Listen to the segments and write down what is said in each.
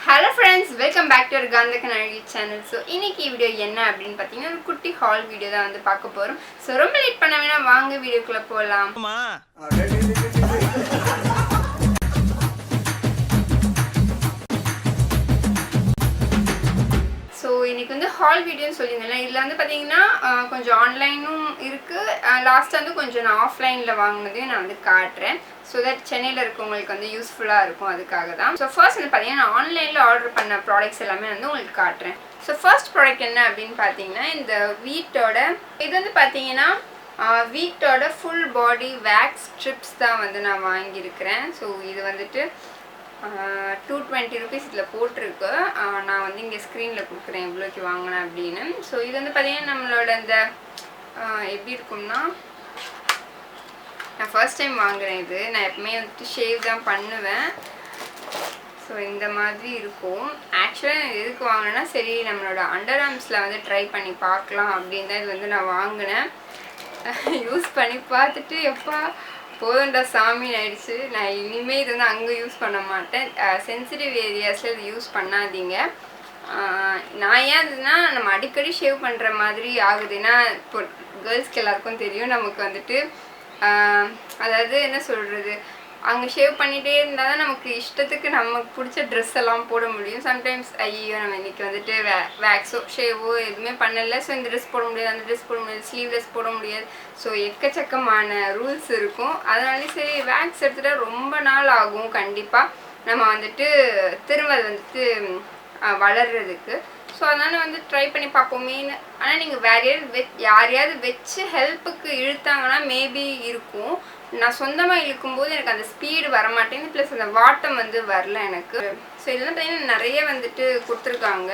Hello friends, welcome back to our Gaandhakannazhagi channel. So இன்னைக்கு video என்ன அப்படினு பாத்தீங்கன்னா ஒரு குட்டி ஹால் வீடியோ தான் வந்து பார்க்க போறோம். So ரொம்ப லேட் பண்ண வேணாம், வாங்க வீடியோக்குள்ள போலாம். ஸோ இன்றைக்கி வந்து ஹால் வீடியோன்னு சொல்லியிருந்தேன். இதில் வந்து பார்த்தீங்கன்னா கொஞ்சம் ஆன்லைனும் இருக்குது. லாஸ்ட்டாக வந்து கொஞ்சம் நான் ஆஃப்லைனில் வாங்கினதையும் நான் வந்து காட்டுறேன். ஸோ தட் சென்னையில் இருக்கவங்களுக்கு வந்து யூஸ்ஃபுல்லாக இருக்கும், அதுக்காக தான். ஸோ ஃபர்ஸ்ட் வந்து பார்த்தீங்கன்னா நான் ஆன்லைனில் ஆர்டர் பண்ண ப்ராடக்ட்ஸ் எல்லாமே வந்து உங்களுக்கு காட்டுறேன். ஸோ ஃபர்ஸ்ட் ப்ராடக்ட் என்ன அப்படின்னு பார்த்தீங்கன்னா இந்த வீட்டோட இது வந்து பார்த்தீங்கன்னா வீட்டோட ஃபுல் பாடி வேக்ஸ் ஸ்ட்ரிப்ஸ் தான் வந்து நான் வாங்கியிருக்கிறேன். ஸோ இது வந்துட்டு 220 rupees இதில் போட்டிருக்கு. நான் வந்து இங்கே ஸ்க்ரீனில் கொடுக்குறேன் எவ்வளோக்கு வாங்கினேன் அப்படின்னு. ஸோ இது வந்து பார்த்தீங்கன்னா நம்மளோட இந்த எப்படி இருக்கும்னா, நான் ஃபர்ஸ்ட் டைம் வாங்குகிறேன். இது நான் எப்பவுமே வந்துட்டு ஷேவ் தான் பண்ணுவேன். ஸோ இந்த மாதிரி இருக்கும். ஆக்சுவலாக எதுக்கு வாங்கினேன்னா, சரி நம்மளோட அண்டர் ஆர்ம்ஸில் வந்து ட்ரை பண்ணி பார்க்கலாம் அப்படின்னு தான் இது வந்து நான் வாங்கினேன். யூஸ் பண்ணி பார்த்துட்டு எப்பா போதுண்டா சாமின்னு ஆயிடுச்சு. நான் இனிமேல் இது வந்து அங்கே யூஸ் பண்ண மாட்டேன். சென்சிட்டிவ் ஏரியாஸில் இது யூஸ் பண்ணாதீங்க. நான் ஏன் அதுனா நம்ம அடிக்கடி ஷேவ் பண்ணுற மாதிரி ஆகுதுன்னா, இப்போ கேர்ள்ஸ்க்கு எல்லாருக்கும் தெரியும் நமக்கு வந்துட்டு அதாவது என்ன சொல்கிறது, அங்கே ஷேவ் பண்ணிகிட்டே இருந்தால் தான் நமக்கு இஷ்டத்துக்கு நமக்கு பிடிச்ச ட்ரெஸ் எல்லாம் போட முடியும். சம்டைம்ஸ் ஐயோ நம்ம இன்றைக்கி வந்துட்டு வேக்ஸோ ஷேவோ எதுவுமே பண்ணலை, ஸோ இந்த ட்ரெஸ் போட முடியாது, அந்த ட்ரெஸ் போட முடியாது, ஸ்லீவ்லெஸ் போட முடியாது. ஸோ எக்கச்சக்கமான ரூல்ஸ் இருக்கும். அதனாலே சரி வேக்ஸ் எடுத்துகிட்டா ரொம்ப நாள் ஆகும் கண்டிப்பாக நம்ம வந்துட்டு திரும்ப அது வந்துட்டு வளர்கிறதுக்கு. ஸோ அதனால் வந்து ட்ரை பண்ணி பார்ப்போமேன்னு. ஆனால் நீங்கள் வேறு யாரையாவது வச்சு ஹெல்ப்புக்கு இழுத்தாங்கன்னா மேபி இருக்கும். நான் சொந்தமாக இழுக்கும்போது எனக்கு அந்த ஸ்பீடு வரமாட்டேங்குது, ப்ளஸ் அந்த வாட்டம் வந்து வரல எனக்கு. ஸோ இதெல்லாம் பார்த்தீங்கன்னா நிறைய வந்துட்டு கொடுத்துருக்காங்க.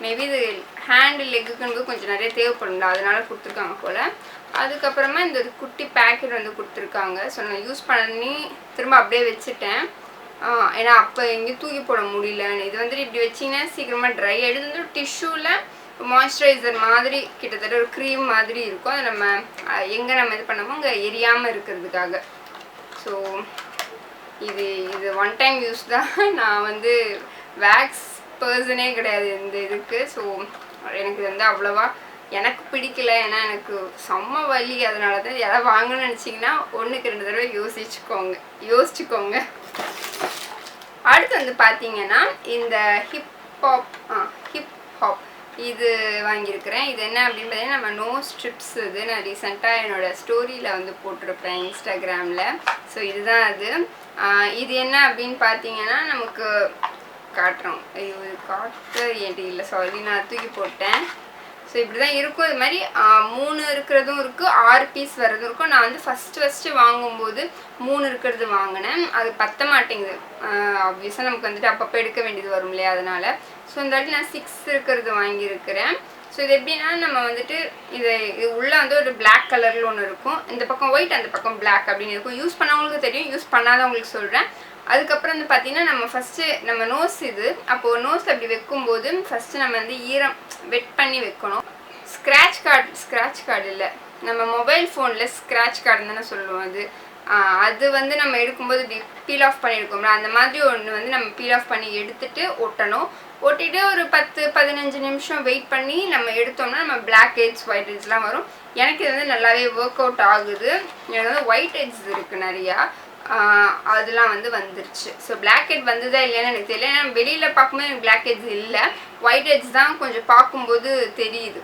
மேபி இது ஹேண்டு லெக்குக்குன்னு கொஞ்சம் நிறைய தேவைப்படும்ல, அதனால கொடுத்துருக்காங்க போல். அதுக்கப்புறமா இந்த குட்டி பேக்கெட் வந்து கொடுத்துருக்காங்க. ஸோ நான் யூஸ் பண்ணி திரும்ப அப்படியே வச்சுட்டேன். ஏன்னா அப்போ எங்கேயும் தூக்கி போட முடியல. இது வந்துட்டு இப்படி வச்சிங்கன்னா சீக்கிரமாக ட்ரை ஆகிடுது. வந்து டிஷ்யூவில் மாய்ஸ்சரைசர் மாதிரி கிட்டத்தட்ட ஒரு க்ரீம் மாதிரி இருக்கும். அதை நம்ம எங்கே நம்ம இது பண்ணோமோ அங்கே எரியாமல் இருக்கிறதுக்காக. ஸோ இது ஒன் டைம் யூஸ் தான். நான் வந்து வேக்ஸ் பர்சனே கிடையாது இந்த இதுக்கு. ஸோ எனக்கு இது வந்து அவ்வளோவா எனக்கு பிடிக்கல. ஏன்னா எனக்கு செம்ம வலி. அதனால தான் யாராவது வாங்கணும்னு நினச்சிங்கன்னா 1க்கு 2 தடவை யோசிச்சுக்கோங்க. அடுத்து வந்து பார்த்தீங்கன்னா இந்த ஹிப் ஹாப் இது வாங்கியிருக்கிறேன். இது என்ன அப்படின்னு பார்த்தீங்கன்னா நம்ம நோஸ் ஸ்ட்ரிப்ஸ். இது நான் ரீசெண்டாக என்னோடய ஸ்டோரியில் வந்து போட்டிருப்பேன் இன்ஸ்டாகிராமில். ஸோ இதுதான் அது. இது என்ன அப்படின்னு பார்த்தீங்கன்னா நமக்கு காட்டுறோம். இது காட்ட என்கிட்ட இல்லை, சாரி நான் தூக்கி போட்டேன். ஸோ இப்படி தான் இருக்கும். இது மாதிரி 3 இருக்கிறதும் இருக்குது, 6 பீஸ் வர்றதும் இருக்கும். நான் வந்து ஃபஸ்ட்டு வாங்கும்போது 3 இருக்கிறது வாங்கினேன். அது பத்த மாட்டேங்குது. ஆப்வியஸாக நமக்கு வந்துட்டு அப்பப்போ எடுக்க வேண்டியது வரும் இல்லையா, அதனால். ஸோ இந்த வாட்டி நான் 6 இருக்கிறது வாங்கியிருக்கிறேன். ஸோ இது எப்படின்னா நம்ம வந்துட்டு இது உள்ளே வந்து ஒரு பிளாக் கலரில் ஒன்று இருக்கும், இந்த பக்கம் ஒயிட் அந்த பக்கம் பிளாக் அப்படின்னு இருக்கும். யூஸ் பண்ணவங்களுக்கு தெரியும், யூஸ் பண்ணாதவங்களுக்கு சொல்கிறேன். அதுக்கப்புறம் வந்து பார்த்தீங்கன்னா நம்ம ஃபஸ்ட்டு நம்ம நோஸ் இது அப்போது நோஸில் அப்படி வைக்கும்போது ஃபஸ்ட்டு நம்ம வந்து ஈரம் வெட் பண்ணி வைக்கணும். ஸ்க்ராட்ச் கார்டு இல்லை, நம்ம மொபைல் ஃபோனில் ஸ்க்ராட்ச் கார்டுன்னு தானே சொல்லுவோம். அது வந்து நம்ம எடுக்கும்போது இப்படி பீல் ஆஃப் பண்ணி எடுக்கும்ல, அந்த மாதிரி ஒன்று வந்து நம்ம பீல் ஆஃப் பண்ணி எடுத்துகிட்டு ஒட்டிட்டு ஒரு 10-15 நிமிஷம் வெயிட் பண்ணி நம்ம எடுத்தோம்னா நம்ம பிளாக் ஹெட்ஸ் ஒயிட் ஹெட்ஸ்லாம் வரும். எனக்கு இது வந்து நல்லாவே ஒர்க் அவுட் ஆகுது. எனக்கு வந்து ஒயிட் ஹெட்ஸ் இருக்குது நிறையா, அதெல்லாம் வந்து வந்துருச்சு. ஸோ பிளாக் ஹெட் வந்ததா இல்லையான்னு எனக்கு தெரியல. ஏன்னா வெளியில் பார்க்கும்போது எனக்கு பிளாக் ஹெட்ஸ் இல்லை, ஒயிட் ஹெட்ஸ் தான் கொஞ்சம் பார்க்கும்போது தெரியுது.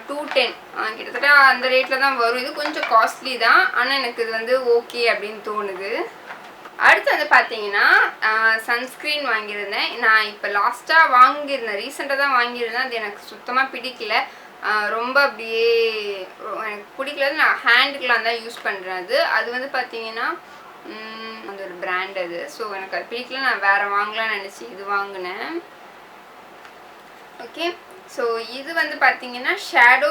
210 கிட்டத்தட்ட அந்த ரேட்டில் தான் வரும். இது கொஞ்சம் காஸ்ட்லி தான், ஆனால் எனக்கு இது வந்து ஓகே அப்படின்னு தோணுது. அடுத்து வந்து பார்த்தீங்கன்னா சன்ஸ்க்ரீன் வாங்கியிருந்தேன். நான் இப்போ லாஸ்ட்டாக வாங்கியிருந்தேன், ரீசெண்டாக தான் வாங்கியிருந்தேன். அது எனக்கு சுத்தமாக பிடிக்கல. ரொம்ப அப்படியே எனக்கு பிடிக்கல. நான் ஹேண்டுக்கெலாம் தான் யூஸ் பண்ணுறேன். அது வந்து பார்த்தீங்கன்னா அந்த ஒரு பிராண்ட் அது. ஸோ எனக்கு அது பிடிக்கல, நான் வேறு வாங்கலாம்னு நினச்சி இது வாங்கினேன். ஓகே, ஸோ இது வந்து பார்த்தீங்கன்னா ஷேடோ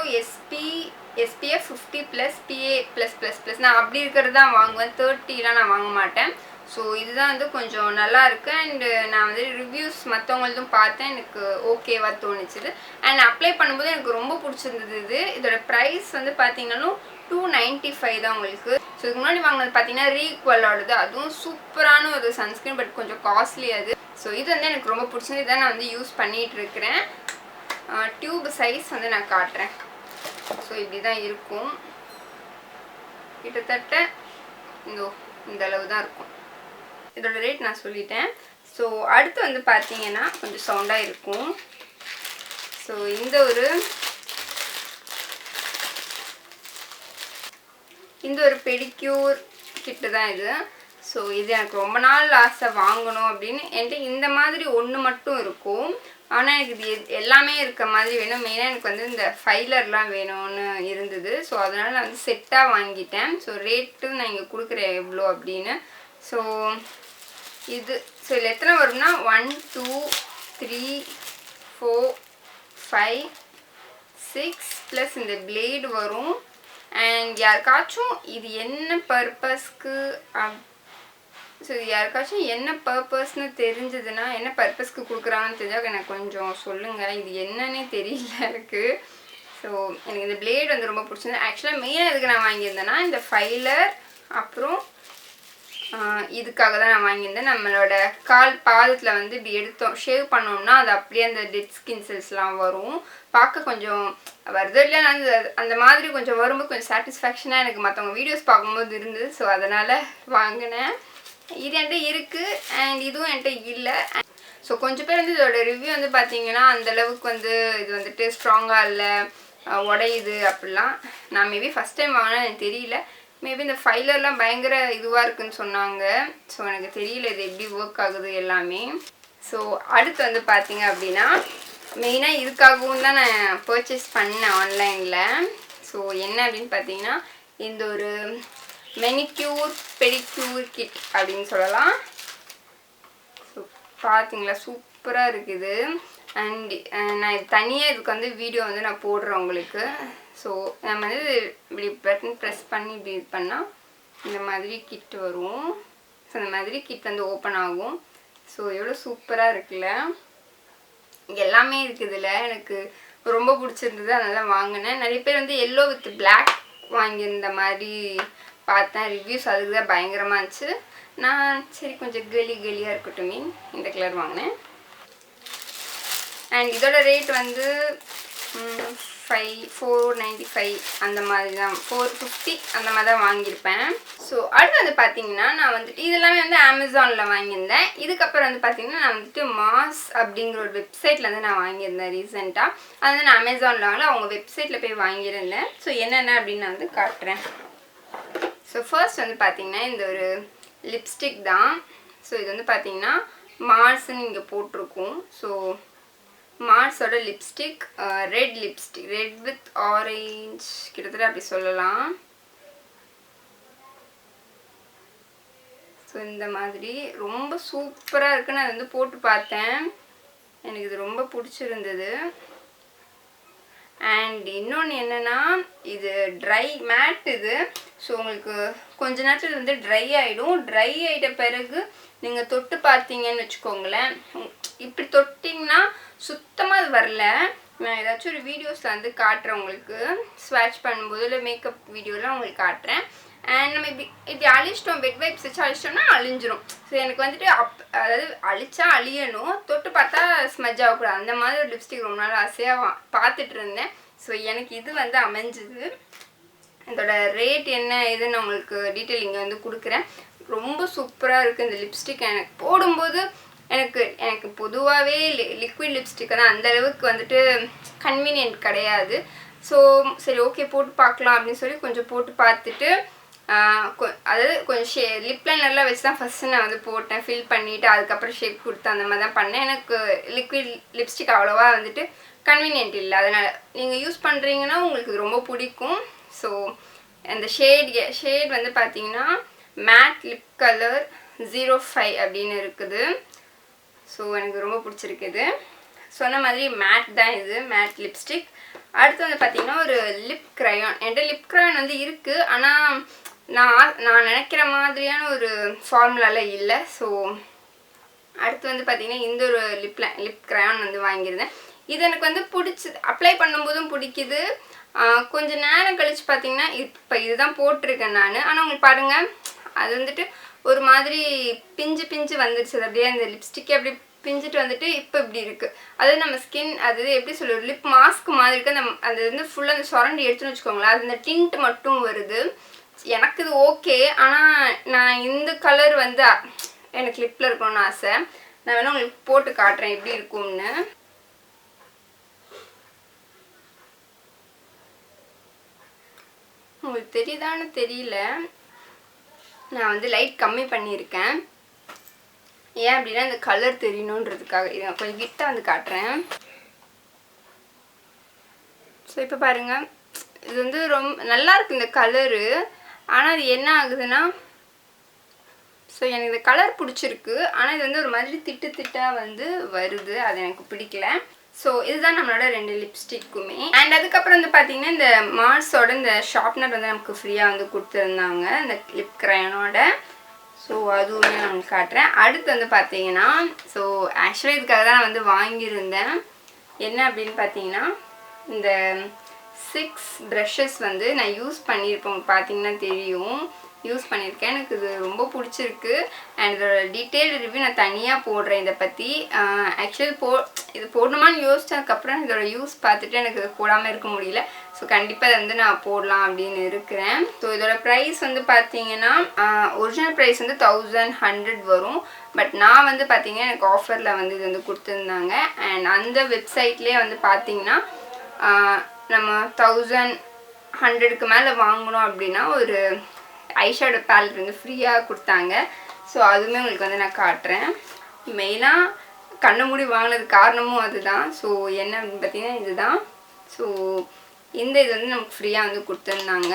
SPF 50+ PA+++. நான் அப்படி இருக்கிறது தான் வாங்குவேன், 30லாம் நான் வாங்க மாட்டேன். ஸோ இதுதான் வந்து கொஞ்சம் நல்லா இருக்குது. அண்டு நான் வந்து ரிவ்யூஸ் மற்றவங்களதும் பார்த்தேன், எனக்கு ஓகேவாக தோணுச்சுது. அண்ட் அப்ளை பண்ணும்போது எனக்கு ரொம்ப பிடிச்சிருந்தது. இதோட ப்ரைஸ் வந்து பார்த்தீங்கன்னா 295 தான் உங்களுக்கு. ஸோ இதுக்கு முன்னாடி வாங்கினது பார்த்தீங்கன்னா ரீக்வலோடது, அதுவும் சூப்பரான ஒரு சன்ஸ்க்ரீன், பட் கொஞ்சம் காஸ்ட்லி. அது ஸோ இது வந்து எனக்கு ரொம்ப பிடிச்சது. இதான் நான் வந்து யூஸ் பண்ணிகிட்டு இருக்கிறேன். டியூப் சைஸ் வந்து நான் காட்டுறேன். ஸோ இப்படி தான் இருக்கும். கிட்டத்தட்ட இந்த அளவு தான் இருக்கும். இதோட ரேட் நான் சொல்லிட்டேன். ஸோ அடுத்து வந்து பார்த்தீங்கன்னா கொஞ்சம் சவுண்டாக இருக்கும். ஸோ இந்த ஒரு பெடிக்யூர் கிட்டு தான் இது. ஸோ இது எனக்கு ரொம்ப நாள் ஆசை வாங்கணும் அப்படின்னு. என்கிட்ட இந்த மாதிரி ஒன்று மட்டும் இருக்கும். ஆனால் எனக்கு இது எல்லாமே இருக்க மாதிரி வேணும். மெயினாக எனக்கு வந்து இந்த ஃபைலர்லாம் வேணும்னு இருந்தது. ஸோ அதனால் நான் வந்து செட்டாக வாங்கிட்டேன். ஸோ ரேட்டு நான் இங்கே கொடுக்குறேன் எவ்வளோ அப்படின்னு. ஸோ இதில் எத்தனை வரும்னா 1 2 3 4 5 6 ப்ளஸ் இந்த பிளேடு வரும். அண்ட் யாருக்காச்சும் இது என்ன பர்பஸ்க்கு ஸோ யாருக்காச்சும் என்ன பர்பஸ்ன்னு தெரிஞ்சதுன்னா, என்ன பர்பஸ்க்கு கொடுக்குறாங்கன்னு தெரிஞ்சால் எனக்கு கொஞ்சம் சொல்லுங்கள். இது என்னன்னே தெரியல எனக்கு. ஸோ எனக்கு இந்த பிளேடு வந்து ரொம்ப பிடிச்சிருந்தது. ஆக்சுவலாக மெயினாக எதுக்கு நான் வாங்கியிருந்தேன்னா இந்த ஃபைலர் அப்புறம் இதுக்காக தான் நான் வாங்கியிருந்தேன். நம்மளோட பாதத்தில் வந்து இப்படி எடுத்தோம் ஷேவ் பண்ணோம்னா அது அப்படியே அந்த டெட் ஸ்கின் செல்ஸ்லாம் வரும். பார்க்க கொஞ்சம் வருதோ இல்லை, நான் அந்த மாதிரி கொஞ்சம் வரும்போது கொஞ்சம் சாட்டிஸ்ஃபேக்ஷனாக எனக்கு மற்றவங்க வீடியோஸ் பார்க்கும்போது இருந்தது. ஸோ அதனால் வாங்கினேன். இது என்கிட்ட இருக்குது அண்ட் இதுவும் என்கிட்ட இல்லை. ஸோ கொஞ்சம் பேர் வந்து இதோட ரிவ்யூ வந்து பார்த்தீங்கன்னா அந்தளவுக்கு வந்து இது வந்துட்டு ஸ்ட்ராங்காக இல்லை, உடையுது அப்படிலாம். நான் மேபி ஃபஸ்ட் டைம் வாங்கினேன், எனக்கு தெரியல. மேபி இந்த ஃபைலர்லாம் பயங்கர இதுவாக இருக்குதுன்னு சொன்னாங்க. ஸோ எனக்கு தெரியல இது எப்படி ஒர்க் ஆகுது எல்லாமே. ஸோ அடுத்து வந்து பார்த்தீங்க அப்படின்னா மெயினாக இதுக்காகவும் தான் நான் பர்ச்சேஸ் பண்ணேன் ஆன்லைனில். ஸோ என்ன அப்படின்னு பார்த்தீங்கன்னா இந்த ஒரு மெனிக்யூர் பெடிக்யூர் கிட் அப்படின்னு சொல்லலாம். ஸோ பார்த்தீங்களா சூப்பராக இருக்குது. அண்ட் நான் தனியாக இதுக்கு வந்து வீடியோ வந்து நான் போடுறேன் உங்களுக்கு. ஸோ நம்ம வந்து இப்படி பட்டன் ப்ரெஸ் பண்ணி இப்படி இது பண்ணால் இந்த மாதிரி கிட் வரும். ஸோ இந்த மாதிரி கிட் வந்து ஓப்பன் ஆகும். ஸோ எவ்வளோ சூப்பராக இருக்குல்ல, எல்லாமே இருக்குதுல்ல. எனக்கு ரொம்ப பிடிச்சிருந்தது, அதனால வாங்கினேன். நிறைய பேர் வந்து எல்லோ வித் பிளாக் வாங்கியிருந்த மாதிரி பார்த்தேன் ரிவ்யூஸ். அதுக்கு தான் பயங்கரமாக இருந்துச்சு. நான் சரி கொஞ்சம் கலியாக இருக்கட்டும் இந்த கலர் வாங்கினேன். அண்ட் இதோட ரேட் வந்து 495 அந்த மாதிரி தான், 450 அந்த மாதிரி தான் வாங்கியிருப்பேன். ஸோ அடுத்து வந்து பார்த்தீங்கன்னா நான் வந்துட்டு இதெல்லாமே வந்து அமேசானில் வாங்கியிருந்தேன். இதுக்கப்புறம் வந்து பார்த்தீங்கன்னா நான் வந்துட்டு மாஸ் அப்படிங்கிற ஒரு வெப்சைட்டில் வந்து நான் வாங்கியிருந்தேன் ரீசெண்டாக. அது வந்து நான் அமேசானில் வாங்கல, அவங்க வெப்சைட்டில் போய் வாங்கியிருந்தேன். ஸோ என்னென்ன அப்படின்னு நான் வந்து காட்டுறேன். ஸோ ஃபர்ஸ்ட் வந்து பார்த்தீங்கன்னா இந்த ஒரு லிப்ஸ்டிக் தான். ஸோ இது வந்து பார்த்தீங்கன்னா மார்ஸ்ன்னு இங்கே போட்டிருக்கும். ஸோ மார்ஸோட lipstick, red lipstick, red with orange கிட்டத்தட்ட அப்படி சொல்லலாம். ஸோ இந்த மாதிரி ரொம்ப சூப்பராக இருக்குன்னு அது வந்து போட்டு பார்த்தேன். எனக்கு இது ரொம்ப பிடிச்சிருந்தது. அண்ட் இன்னொன்று என்னென்னா இது ட்ரை மேட் இது. ஸோ உங்களுக்கு கொஞ்ச நேரத்தில் வந்து ட்ரை ஆகிடும். ட்ரை ஆகிட்ட பிறகு நீங்கள் தொட்டு பார்த்தீங்கன்னு வச்சுக்கோங்களேன், இப்படி தொட்டிங்கன்னா சுத்தமாக அது வரல. நான் ஏதாச்சும் ஒரு வீடியோஸில் வந்து காட்டுறேன் உங்களுக்கு, ஸ்வாட்ச் பண்ணும்போது இல்லை மேக்கப் வீடியோலாம் உங்களுக்கு காட்டுறேன். அண்ட் நம்ம இப்படி அழிச்சிட்டோம், பெட் வைப்ஸ் வச்சு அழிச்சிட்டோம்னா அழிஞ்சிரும். ஸோ எனக்கு வந்துட்டு அதாவது அழிச்சா அழியணும், தொட்டு பார்த்தா ஸ்மெஜ் ஆகக்கூடாது. அந்த மாதிரி ஒரு லிப்ஸ்டிக் ரொம்ப நாள் ஆசையாக பார்த்துட்டு இருந்தேன். ஸோ எனக்கு இது வந்து அமைஞ்சுது. இதோட ரேட் என்ன இதுன்னு உங்களுக்கு டீட்டெயில் இங்கே வந்து கொடுக்குறேன். ரொம்ப சூப்பராக இருக்குது இந்த லிப்ஸ்டிக். எனக்கு போடும்போது எனக்கு பொதுவாகவே லிக்விட் லிப்ஸ்டிக்கை தான் அந்தளவுக்கு வந்துட்டு கன்வீனியன்ட் கிடையாது. ஸோ சரி ஓகே போட்டு பார்க்கலாம் அப்படின்னு சொல்லி கொஞ்சம் போட்டு பார்த்துட்டு அதாவது கொஞ்சம் லிப் லைனர்லாம் வச்சு தான் ஃபஸ்ட்டு நான் வந்து போட்டேன், ஃபில் பண்ணிவிட்டு அதுக்கப்புறம் ஷேப் கொடுத்து அந்த மாதிரி தான் பண்ணேன். எனக்கு லிக்விட் லிப்ஸ்டிக் அவ்வளோவா வந்துட்டு கன்வீனியன்ட் இல்லை. அதனால் நீங்கள் யூஸ் பண்ணுறீங்கன்னா உங்களுக்கு ரொம்ப பிடிக்கும். ஸோ அந்த ஷேட் வந்து பார்த்தீங்கன்னா மேட் லிப் கலர் 05 அப்படின்னு இருக்குது. ஸோ எனக்கு ரொம்ப பிடிச்சிருக்குது. சொன்ன மாதிரி மேட் தான் இது, மேட் லிப்ஸ்டிக். அடுத்து வந்து பார்த்தீங்கன்னா ஒரு லிப் க்ரையான். என்கிட்ட லிப் க்ரையான் வந்து இருக்குது, ஆனால் நான் நினைக்கிற மாதிரியான ஒரு ஃபார்முலாவில் இல்லை. ஸோ அடுத்து வந்து பார்த்தீங்கன்னா இந்த ஒரு லிப் க்ரையான் வந்து வாங்கியிருந்தேன். இது எனக்கு வந்து பிடிச்சிது, அப்ளை பண்ணும்போதும் பிடிக்குது. கொஞ்சம் நேரம் கழித்து பார்த்தீங்கன்னா இப்போ இதுதான் போட்டிருக்கேன் நான். ஆனால் உங்களுக்கு பாருங்கள் அது வந்துட்டு ஒரு மாதிரி பிஞ்சு வந்துருச்சு. அது அப்படியே அந்த லிப்ஸ்டிக்கே அப்படி பிஞ்சிட்டு வந்துட்டு இப்போ இப்படி இருக்குது. அது நம்ம ஸ்கின் அது எப்படி சொல்லுவோம், லிப் மாஸ்க் மாதிரி இருக்குது. அந்த அது வந்து ஃபுல்லாக அந்த சுரண்டி எடுத்துன்னு வச்சுக்கோங்களேன், அது இந்த டிண்ட் மட்டும் வருது. எனக்கு இது ஓகே. ஆனால் நான் இந்த கலர் வந்து எனக்கு லிப்பில் இருக்கணும்னு ஆசை. நான் வேணால் உங்களுக்கு போட்டு காட்டுறேன் எப்படி இருக்கும்னு. உங்களுக்கு தெரியுதான்னு தெரியல, நான் வந்து லைட் கம்மி பண்ணியிருக்கேன். ஏன் அப்படின்னா இந்த கலர் தெரியணுன்றதுக்காக. இதை கொஞ்சம் கிட்ட வந்து காட்டுறேன். ஸோ இப்போ பாருங்கள், இது வந்து ரொம்ப நல்லாயிருக்கு இந்த கலரு. ஆனால் அது என்ன ஆகுதுன்னா, ஸோ எனக்கு இந்த கலர் பிடிச்சிருக்கு. ஆனால் இது வந்து ஒரு மாதிரி திட்டு திட்டாக வந்து வருது, அது எனக்கு பிடிக்கல. ஸோ இதுதான் நம்மளோட 2 லிப்ஸ்டிக்குமே. அண்ட் அதுக்கப்புறம் வந்து பார்த்தீங்கன்னா இந்த மார்ஸோட இந்த ஷார்ப்னர் வந்து நமக்கு ஃப்ரீயாக வந்து கொடுத்துருந்தாங்க, இந்த லிப் க்ரையனோட. ஸோ அதுவுமே நான் உங்களுக்கு காட்டுறேன். அடுத்து வந்து பார்த்தீங்கன்னா, ஸோ ஆக்சுவலி இதுக்காக தான் நான் வந்து வாங்கியிருந்தேன். என்ன அப்படின்னு பார்த்தீங்கன்னா, இந்த 6 ப்ரஷஸ் வந்து நான் யூஸ் பண்ணியிருப்பேன். உங்களுக்கு பார்த்தீங்கன்னா தெரியும், யூஸ் பண்ணியிருக்கேன். எனக்கு இது ரொம்ப பிடிச்சிருக்கு. அண்ட் இதோட டீட்டெயில் ரிவ்யூ நான் தனியாக போடுறேன் இதை பற்றி. ஆக்சுவலி இது போடணுமான்னு யோசிச்சதுக்கப்புறம் இதோட யூஸ் பார்த்துட்டு எனக்கு இது போடாமல் இருக்க முடியல. ஸோ கண்டிப்பாக இதை வந்து நான் போடலாம் அப்படின்னு இருக்கிறேன். ஸோ இதோட ப்ரைஸ் வந்து பார்த்தீங்கன்னா, ஒரிஜினல் ப்ரைஸ் வந்து 1100 வரும். பட் நான் வந்து பார்த்தீங்கன்னா எனக்கு ஆஃபரில் வந்து இது வந்து கொடுத்துருந்தாங்க. அண்ட் அந்த வெப்சைட்லேயே வந்து பார்த்தீங்கன்னா நம்ம 1100க்கு மேலே வாங்கணும் அப்படின்னா ஒரு ஐஷேடோ பேலட் வந்து ஃப்ரீயாக கொடுத்தாங்க. ஸோ அதுவுமே உங்களுக்கு வந்து நான் காட்டுறேன். மெயினாக கண்ணை மூடி வாங்கினது காரணமும் அதுதான். ஸோ என்ன அப்படின்னு பார்த்தீங்கன்னா இதுதான். ஸோ இந்த இது வந்து நமக்கு ஃப்ரீயாக வந்து கொடுத்துருந்தாங்க.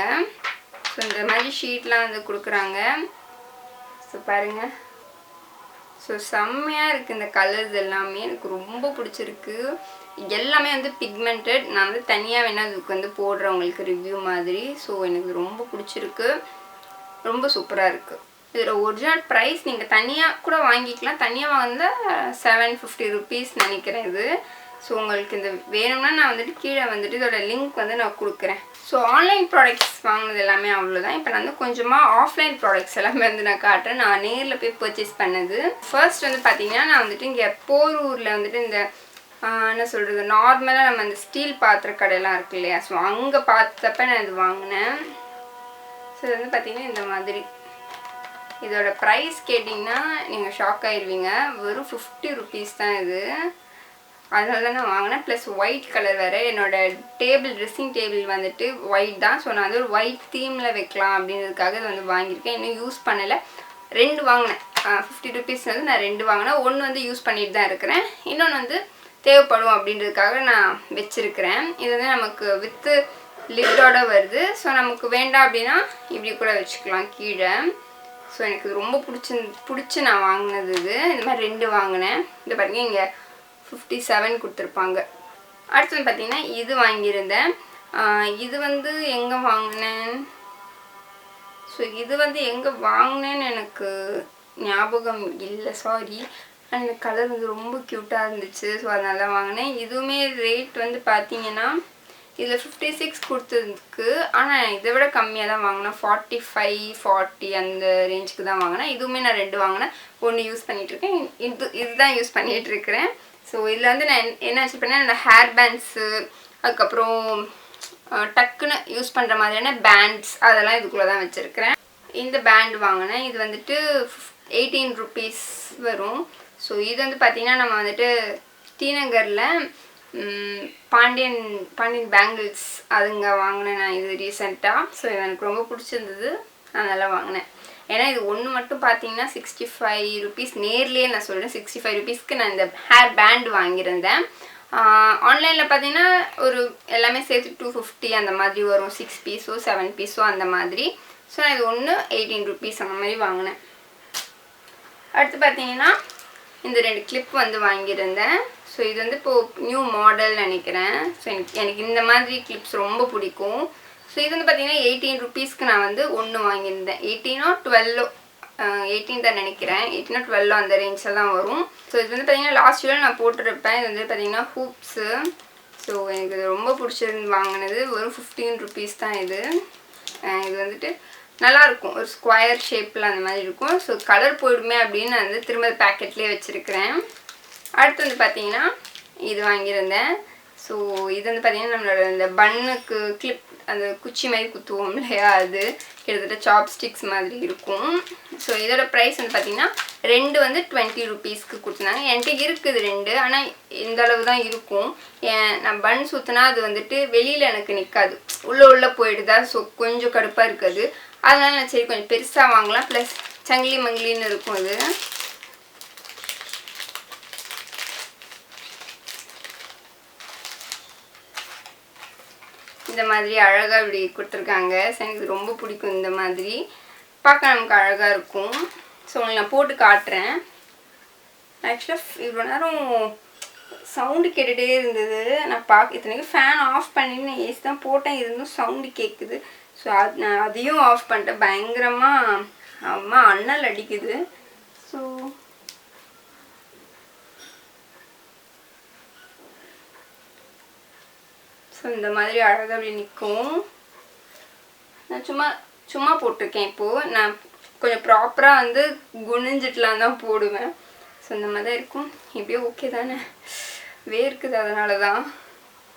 ஸோ இந்த மாதிரி ஷீட்லாம் வந்து கொடுக்குறாங்க. ஸோ பாருங்கள், ஸோ செம்மையாக இருக்குது இந்த கலர்ஸ் எல்லாமே. எனக்கு ரொம்ப பிடிச்சிருக்கு. எல்லாமே வந்து பிக்மெண்டட். நான் வந்து தனியாக வேணால் அதுக்கு வந்து போடுறேன் உங்களுக்கு ரிவ்யூ மாதிரி. ஸோ எனக்கு ரொம்ப பிடிச்சிருக்கு, ரொம்ப சூப்பராக இருக்குது. இதில் ஒரிஜினல் ப்ரைஸ் நீங்கள் தனியாக கூட வாங்கிக்கலாம். தனியாக வாங்கினா 750 ருபீஸ் நினைக்கிறேன் இது. ஸோ உங்களுக்கு இந்த வேணும்னா நான் வந்துட்டு கீழே வந்துட்டு இதோட லிங்க் வந்து நான் கொடுக்குறேன். ஸோ ஆன்லைன் ப்ராடக்ட்ஸ் வாங்கினது எல்லாமே அவ்வளோதான். இப்போ நான் வந்து கொஞ்சமாக ஆஃப்லைன் ப்ராடக்ட்ஸ் எல்லாமே வந்து நான் காட்டுறேன். நான் நேரில் போய் பர்ச்சேஸ் பண்ணது. ஃபர்ஸ்ட் வந்து பார்த்தீங்கன்னா, நான் வந்துட்டு இங்கே போரூரில் வந்துட்டு இந்த என்ன சொல்கிறது, நார்மலாக நம்ம இந்த ஸ்டீல் பாத்திர கடையெல்லாம் இருக்கு இல்லையா, ஸோ அங்கே பார்த்தப்ப நான் இது வாங்கினேன். ஸோ இது வந்து பார்த்தீங்கன்னா இந்த மாதிரி. இதோட ப்ரைஸ் கேட்டிங்கன்னா நீங்கள் ஷாக் ஆயிடுவீங்க. வெறும் 50 ருபீஸ் தான் இது. அதனால தான் நான் வாங்கினேன். ப்ளஸ் ஒயிட் கலர் வேறு. என்னோடய ட்ரெஸ்ஸிங் டேபிள் வந்துட்டு ஒயிட் தான். ஸோ நான் வந்து ஒரு ஒயிட் தீமில் வைக்கலாம் அப்படின்றதுக்காக இது வந்து வாங்கியிருக்கேன். இன்னும் யூஸ் பண்ணலை. 2 வாங்கினேன். 50 ருபீஸ் வந்து நான் 2 வாங்கினேன். ஒன்று வந்து யூஸ் பண்ணிட்டு தான் இருக்கிறேன், இன்னொன்று வந்து தேவைப்படும் அப்படின்றதுக்காக நான் வச்சுருக்கிறேன். இது வந்து நமக்கு வித்து லிட்டோட வருது. ஸோ நமக்கு வேண்டாம் அப்படின்னா இப்படி கூட வச்சுக்கலாம் கீழே. ஸோ எனக்கு இது ரொம்ப பிடிச்சி நான் வாங்கினது இது. இந்த மாதிரி 2 வாங்கினேன். இது பாருங்க, இங்கே 57 கொடுத்துருப்பாங்க. அடுத்து வந்து பார்த்திங்கன்னா இது வாங்கியிருந்தேன். இது வந்து எங்கே வாங்கினேன், ஸோ இது வந்து எங்கே வாங்கினேன்னு எனக்கு ஞாபகம் இல்லை, சாரி. அந்த கலர் வந்து ரொம்ப க்யூட்டாக இருந்துச்சு. ஸோ அதனால வாங்கினேன். இதுவுமே ரேட் வந்து பார்த்தீங்கன்னா இதில் 56 கொடுத்ததுக்கு, ஆனால் இதை விட கம்மியாக தான் வாங்கினேன். 45-40 அந்த ரேஞ்சுக்கு தான் வாங்கினேன். இதுவுமே நான் 2 வாங்கினேன். ஒன்று யூஸ் பண்ணிகிட்ருக்கேன், இதுதான் யூஸ் பண்ணிகிட்ருக்கிறேன். ஸோ இதில் வந்து நான் என்ன வச்சுருப்பேன்னா, என்னோடய ஹேர் பேண்ட்ஸு, அதுக்கப்புறம் டக்குன்னு யூஸ் பண்ணுற மாதிரியான பேண்ட்ஸ் அதெல்லாம் இதுக்குள்ளே தான் வச்சுருக்கிறேன். இந்த பேண்ட் வாங்கினேன். இது வந்துட்டு 18 ருபீஸ் வரும். ஸோ இது வந்து பார்த்திங்கன்னா நம்ம வந்துட்டு t.ngarல பாண்டியன் பேங்கிள்ஸ் அதுங்க வாங்கினேன் நான் இது ரீசெண்டாக. ஸோ இது எனக்கு ரொம்ப பிடிச்சிருந்தது, அதனால் வாங்கினேன். ஏன்னா இது ஒன்று மட்டும் பார்த்தீங்கன்னா 65 ருபீஸ். நேர்லேயே நான் சொல்கிறேன், 65 ருபீஸ்க்கு நான் இந்த ஹேர் பேண்ட் வாங்கியிருந்தேன். ஆன்லைனில் பார்த்தீங்கன்னா ஒரு எல்லாமே சேர்த்து 250 அந்த மாதிரி வரும், 6 பீஸோ 7 பீஸோ அந்த மாதிரி. ஸோ நான் இது ஒன்று 18 ருபீஸ் அந்த மாதிரி வாங்கினேன். அடுத்து பார்த்தீங்கன்னா இந்த 2 கிளிப் வந்து வாங்கியிருந்தேன். ஸோ இது வந்து இப்போது நியூ மாடல் நினைக்கிறேன். ஸோ எனக்கு இந்த மாதிரி கிளிப்ஸ் ரொம்ப பிடிக்கும். ஸோ இது வந்து பார்த்தீங்கன்னா 18 ருபீஸ்க்கு நான் வந்து ஒன்று வாங்கியிருந்தேன். 18 or 12, 18 தான் நினைக்கிறேன். 18 or 12 அந்த ரேஞ்சில் தான் வரும். ஸோ இது வந்து பார்த்தீங்கன்னா லாஸ்ட் இயர் நான் போட்டிருப்பேன். இது வந்து பார்த்தீங்கன்னா ஹூப்ஸு. ஸோ எனக்கு இது ரொம்ப பிடிச்சிருந்து வாங்கினது. வெறும் 15 ருபீஸ் தான் இது. இது வந்துட்டு நல்லாயிருக்கும், ஒரு ஸ்கொயர் ஷேப்பில் அந்த மாதிரி இருக்கும். ஸோ கலர் போயிடுமே அப்படின்னு நான் வந்து திரும்ப பேக்கெட்லேயே வச்சுருக்கிறேன். அடுத்து வந்து பார்த்தீங்கன்னா இது வாங்கியிருந்தேன். ஸோ இது வந்து பார்த்தீங்கன்னா நம்மளோட இந்த பன்னுக்கு கிளிப் அந்த குச்சி மாதிரி குத்துவோம் இல்லையா, அது கிட்டத்தட்ட சாப்ஸ்டிக்ஸ் மாதிரி இருக்கும். ஸோ இதோட ப்ரைஸ் வந்து பார்த்தீங்கன்னா 2 வந்து 20 ருபீஸ்க்கு கொடுத்துருந்தாங்க. என்கிட்ட இருக்குது 2, ஆனால் இந்த அளவு தான் இருக்கும். நான் பன் சுற்றினா அது வந்துட்டு வெளியில் எனக்கு நிற்காது, உள்ளே போயிடுதா. ஸோ கொஞ்சம் கடுப்பாக இருக்காது. அதனால நான் சரி கொஞ்சம் பெருசாக வாங்கலாம். ப்ளஸ் சங்கிலி மங்கிலின்னு இருக்கும். அது இந்த மாதிரி அழகாக இப்படி கொடுத்துருக்காங்க. ஸோ எனக்கு ரொம்ப பிடிக்கும். இந்த மாதிரி பார்க்க நமக்கு அழகாக இருக்கும். ஸோ உங்களுக்கு நான் போட்டு காட்டுறேன். ஆக்சுவலாக இவ்வளோ நேரம் சவுண்டு கேட்டுகிட்டே இருந்தது. நான் இத்தனைக்கும் ஃபேன் ஆஃப் பண்ணிட்டு நான் ஏசி தான் போட்டேன், இருந்தும் சவுண்டு கேட்குது. ஸோ நான் அதையும் ஆஃப் பண்ணிட்டேன். பயங்கரமாக அம்மா அண்ணல் அடிக்குது. ஸோ இந்த மாதிரி அழகாக அப்படி நிற்கும். நான் சும்மா போட்டிருக்கேன். இப்போது நான் கொஞ்சம் ப்ராப்பராக வந்து குனிஞ்சிட்டுலாம் தான் போடுவேன். ஸோ இந்த மாதிரி தான் இருக்கும். இப்படியே ஓகே தானே, வேர்க்குது அதனால தான்.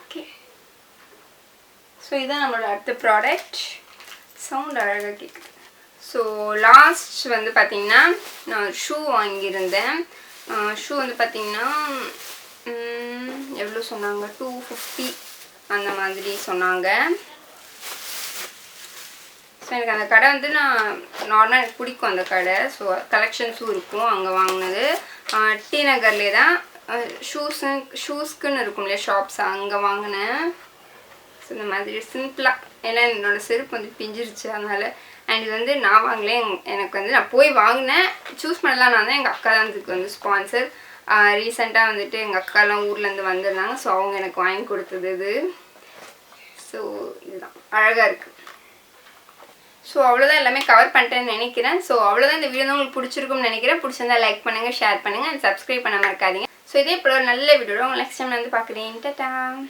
ஓகே, ஸோ இதுதான் நம்மளோட அடுத்த ப்ராடக்ட். சவுண்ட் அழகாக கேட்குது. ஸோ லாஸ்ட் வந்து பார்த்திங்கன்னா நான் ஷூ வாங்கியிருந்தேன். ஷூ வந்து பார்த்திங்கன்னா எவ்வளோ சொன்னாங்க, 250 அந்த மாதிரி சொன்னாங்க. ஸோ எனக்கு அந்த கடை வந்து நான் நார்மலாக எனக்கு பிடிக்கும் அந்த கடை. ஸோ கலெக்ஷன்ஸும் இருக்கும் அங்கே வாங்கினது. t.ngarலே தான் ஷூஸ்க்குன்னு இருக்கும் இல்லையா ஷாப்ஸ், அங்கே வாங்கினேன். ஸோ இந்த மாதிரி சிம்பிளாக, ஏன்னா என்னோடய செருப்பு வந்து பிஞ்சிருச்சு அதனால். அண்ட் இது வந்து நான் வாங்கலேன், எனக்கு வந்து நான் போய் வாங்கினேன். சூஸ் பண்ணலாம் நான் தான். எங்கள் அக்கா தான் இதுக்கு வந்து ஸ்பான்சர். ரீசெண்டாக வந்துட்டு எங்கள் அக்காலாம் ஊர்லேருந்து வந்திருந்தாங்க. ஸோ அவங்க எனக்கு வாங்கி கொடுத்தது இது. ஸோ இதுதான் அழகாக இருக்குது. ஸோ அவ்வளோதான், எல்லாமே கவர் பண்ணிட்டேன்னு நினைக்கிறேன். ஸோ அவ்வளோதான். இந்த வீடியோ உங்களுக்கு பிடிச்சிருக்கும்னு நினைக்கிறேன். பிடிச்சிருந்தா லைக் பண்ணுங்கள், ஷேர் பண்ணுங்கள், அண்ட் சப்ஸ்கிரைப் பண்ண மறக்காதீங்க. ஸோ இதே போல ஒரு நல்ல வீடியோட உங்களை நெக்ஸ்ட் டைம் வந்து பார்க்குறேன். டாடா.